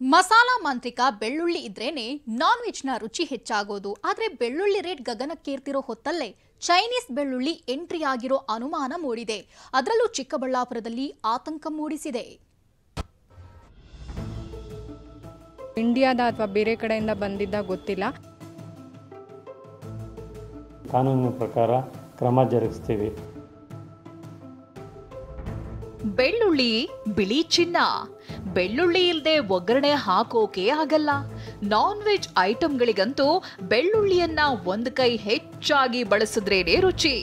ಮಸಾಲಾ ಮಾಂತ್ರಿಕ ಬೆಳ್ಳುಳ್ಳಿ ಇದ್ರೇನೆ ನಾನ್ ವೆಜ್ನ ರುಚಿ ಹೆಚ್ಚಾಗೋದು. ಆದರೆ ಬೆಳ್ಳುಳ್ಳಿ ರೇಟ್ ಗಗನಕ್ಕೇರ್ತಿರೋ ಹೊತ್ತಲ್ಲೇ ಚೈನೀಸ್ ಬೆಳ್ಳುಳ್ಳಿ ಎಂಟ್ರಿ ಆಗಿರೋ ಅನುಮಾನ ಮೂಡಿದೆ. ಅದರಲ್ಲೂ ಚಿಕ್ಕಬಳ್ಳಾಪುರದಲ್ಲಿ ಆತಂಕ ಮೂಡಿಸಿದೆ. ಇಂಡಿಯಾದ ಅಥವಾ ಬೇರೆ ಕಡೆಯಿಂದ ಬಂದಿದ್ದ ಗೊತ್ತಿಲ್ಲ. ಕಾನೂನಿನ ಪ್ರಕಾರ ಕ್ರಮ ಜರುಗಿಸ್ತೀವಿ. ಬೆಳ್ಳುಳ್ಳಿ ಬಿಳಿ ಚಿನ್ನ. ಬೆಳ್ಳುಳ್ಳಿ ಇಲ್ಲದೆ ಒಗ್ಗರಣೆ ಹಾಕೋಕೆ ಆಗಲ್ಲ. ನಾನ್ ವೆಜ್ ಐಟಂಗಳಿಗಂತೂ ಬೆಳ್ಳುಳ್ಳಿಯನ್ನ ಒಂದು ಕೈ ಹೆಚ್ಚಾಗಿ ಬಳಸಿದ್ರೇನೆ ರುಚಿ.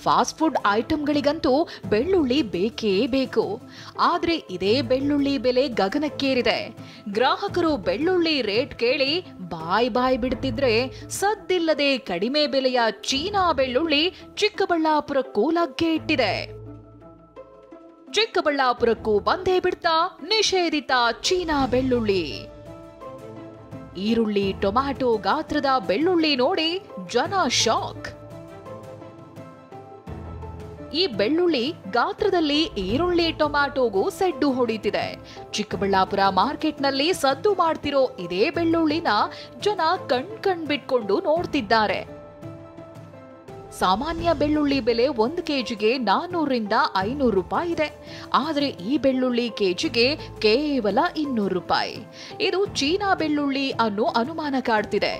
ಫಾಸ್ಟ್ ಫುಡ್ ಐಟಂಗಳಿಗಂತೂ ಬೆಳ್ಳುಳ್ಳಿ ಬೇಕೇ ಬೇಕು. ಆದ್ರೆ ಇದೇ ಬೆಳ್ಳುಳ್ಳಿ ಬೆಲೆ ಗಗನಕ್ಕೇರಿದೆ. ಗ್ರಾಹಕರು ಬೆಳ್ಳುಳ್ಳಿ ರೇಟ್ ಕೇಳಿ ಬಾಯ್ ಬಿಡ್ತಿದ್ರೆ ಸದ್ದಿಲ್ಲದೆ ಕಡಿಮೆ ಬೆಲೆಯ ಚೀನಾ ಬೆಳ್ಳುಳ್ಳಿ ಚಿಕ್ಕಬಳ್ಳಾಪುರಕ್ಕೂ ಲಗ್ಗೆ ಇಟ್ಟಿದೆ. ಚಿಕ್ಕಬಳ್ಳಾಪುರಕ್ಕೂ ಬಂದೇ ಬಿಡ್ತಾ ನಿಷೇಧಿತ ಚೀನಾ ಬೆಳ್ಳುಳ್ಳಿ. ಈರುಳ್ಳಿ ಟೊಮ್ಯಾಟೊ ಗಾತ್ರದ ಬೆಳ್ಳುಳ್ಳಿ ನೋಡಿ ಜನ ಶಾಕ್. ಈ ಬೆಳ್ಳುಳ್ಳಿ ಗಾತ್ರದಲ್ಲಿ ಈರುಳ್ಳಿ ಟೊಮ್ಯಾಟೊಗೂ ಸೆಡ್ಡು ಹೊಡಿತಿದೆ. ಚಿಕ್ಕಬಳ್ಳಾಪುರ ಮಾರ್ಕೆಟ್ನಲ್ಲಿ ಸದ್ದು ಮಾಡ್ತಿರೋ ಇದೇ ಬೆಳ್ಳುಳ್ಳಿನ ಜನ ಕಣ್ ಬಿಟ್ಕೊಂಡು ನೋಡ್ತಿದ್ದಾರೆ. ಸಾಮಾನ್ಯ ಬೆಳ್ಳುಳ್ಳಿ ಬೆಲೆ 1 ಕೆಜಿಗೆ 400 ರಿಂದ 500 ರೂಪಾಯಿ ಇದೆ. ಆದರೆ ಈ ಬೆಳ್ಳುಳ್ಳಿ ಕೆಜಿಗೆ ಕೇವಲ 200 ರೂಪಾಯಿ. ಇದು ಚೀನಾ ಬೆಳ್ಳುಳ್ಳಿ ಅನ್ನೋ ಅನುಮಾನ ಕಾಡ್ತಿದೆ.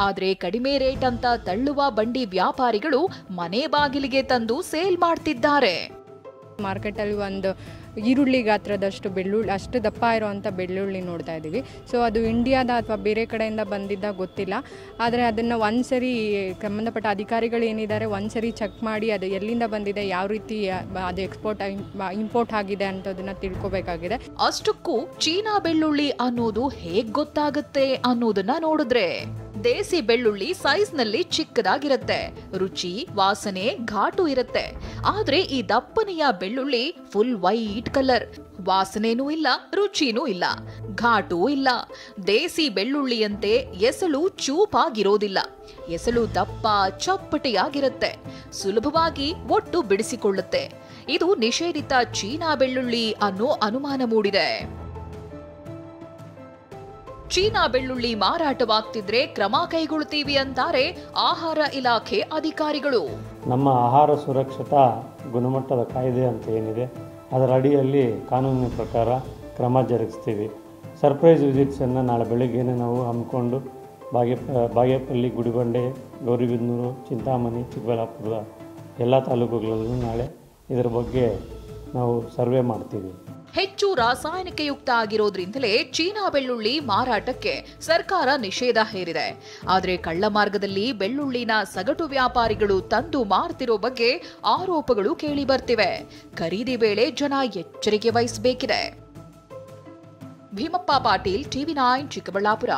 ಆದರೆ ಕಡಿಮೆ ರೇಟ್ ಅಂತ ತಳ್ಳುವ ಬಂಡಿ ವ್ಯಾಪಾರಿಗಳು ಮನೆ ಬಾಗಿಲಿಗೆ ತಂದು ಸೇಲ್ ಮಾಡ್ತಿದ್ದಾರೆ. ಮಾರ್ಕೆಟಲ್ಲಿ ಒಂದು ಈರುಳ್ಳಿ ಗಾತ್ರದಷ್ಟು ಬೆಳ್ಳುಳ್ಳಿ, ಅಷ್ಟು ದಪ್ಪ ಇರೋವಂಥ ಬೆಳ್ಳುಳ್ಳಿ ನೋಡ್ತಾ ಇದ್ದೀವಿ. ಸೊ ಅದು ಇಂಡಿಯಾದ ಅಥವಾ ಬೇರೆ ಕಡೆಯಿಂದ ಬಂದಿದ್ದ ಗೊತ್ತಿಲ್ಲ. ಆದರೆ ಅದನ್ನು ಒಂದ್ಸರಿ ಸಂಬಂಧಪಟ್ಟ ಅಧಿಕಾರಿಗಳು ಏನಿದ್ದಾರೆ ಒಂದ್ಸರಿ ಚೆಕ್ ಮಾಡಿ ಅದು ಎಲ್ಲಿಂದ ಬಂದಿದೆ, ಯಾವ ರೀತಿ ಅದು ಇಂಪೋರ್ಟ್ ಆಗಿದೆ ಅಂತದನ್ನ ತಿಳ್ಕೊಬೇಕಾಗಿದೆ. ಅಷ್ಟಕ್ಕೂ ಚೀನಾ ಬೆಳ್ಳುಳ್ಳಿ ಅನ್ನೋದು ಹೇಗ್ ಗೊತ್ತಾಗುತ್ತೆ ಅನ್ನೋದನ್ನ ನೋಡಿದ್ರೆ, ದೇಸಿ ಬೆಳ್ಳುಳ್ಳಿ ಸೈಜ್ನಲ್ಲಿ ಚಿಕ್ಕದಾಗಿರುತ್ತೆ. ರುಚಿ ವಾಸನೆ ಘಾಟು ಇರುತ್ತೆ. ಆದ್ರೆ ಈ ದಪ್ಪನೆಯ ಬೆಳ್ಳುಳ್ಳಿ ಫುಲ್ ವೈಟ್ ಕಲರ್. ವಾಸನೆನೂ ಇಲ್ಲ, ರುಚಿನೂ ಇಲ್ಲ, ಘಾಟೂ ಇಲ್ಲ. ದೇಸಿ ಬೆಳ್ಳುಳ್ಳಿಯಂತೆ ಎಸಳು ಚೂಪಾಗಿರೋದಿಲ್ಲ. ಎಸಳು ದಪ್ಪ ಚಪ್ಪಟೆಯಾಗಿರುತ್ತೆ. ಸುಲಭವಾಗಿ ಒಟ್ಟು ಬಿಡಿಸಿಕೊಳ್ಳುತ್ತೆ. ಇದು ನಿಷೇಧಿತ ಚೀನಾ ಬೆಳ್ಳುಳ್ಳಿ ಅನ್ನೋ ಅನುಮಾನ ಮೂಡಿದೆ. ಚೀನಾ ಬೆಳ್ಳುಳ್ಳಿ ಮಾರಾಟವಾಗ್ತಿದ್ರೆ ಕ್ರಮ ಕೈಗೊಳ್ಳುತ್ತೀವಿ ಅಂತಾರೆ ಆಹಾರ ಇಲಾಖೆ ಅಧಿಕಾರಿಗಳು. ನಮ್ಮ ಆಹಾರ ಸುರಕ್ಷತಾ ಗುಣಮಟ್ಟದ ಕಾಯ್ದೆ ಅಂತ ಏನಿದೆ ಅದರ ಅಡಿಯಲ್ಲಿ ಕಾನೂನಿನ ಪ್ರಕಾರ ಕ್ರಮ ಜರುಗಿಸ್ತೀವಿ. ಸರ್ಪ್ರೈಸ್ ವಿಸಿಟ್ಸನ್ನು ನಾಳೆ ಬೆಳಿಗ್ಗೆನೇ ನಾವು ಹಮ್ಮಿಕೊಂಡು ಬಾಗೇಪಲ್ಲಿ, ಗುಡಿಬಂಡೆ, ಗೌರಿಬಿದನೂರು, ಚಿಂತಾಮಣಿ, ಚಿಕ್ಕಬಳ್ಳಾಪುರದ ಎಲ್ಲ ತಾಲೂಕುಗಳಲ್ಲೂ ನಾಳೆ ಇದರ ಬಗ್ಗೆ ನಾವು ಸರ್ವೆ ಮಾಡ್ತೀವಿ. ಹೆಚ್ಚು ರಾಸಾಯನಿಕಯುಕ್ತ ಆಗಿರೋದ್ರಿಂದಲೇ ಚೀನಾ ಬೆಳ್ಳುಳ್ಳಿ ಮಾರಾಟಕ್ಕೆ ಸರ್ಕಾರ ನಿಷೇಧ ಹೇರಿದೆ. ಆದರೆ ಕಳ್ಳ ಮಾರ್ಗದಲ್ಲಿ ಬೆಳ್ಳುಳ್ಳಿನ ಸಗಟು ವ್ಯಾಪಾರಿಗಳು ತಂದು ಮಾರ್ತಿರೋ ಬಗ್ಗೆ ಆರೋಪಗಳು ಕೇಳಿ ಬರ್ತಿವೆ. ಖರೀದಿ ವೇಳೆ ಜನ ಎಚ್ಚರಿಕೆ ವಹಿಸಬೇಕಿದೆ. ಭೀಮಪ್ಪ ಪಾಟೀಲ್, TV9 ಚಿಕ್ಕಬಳ್ಳಾಪುರ.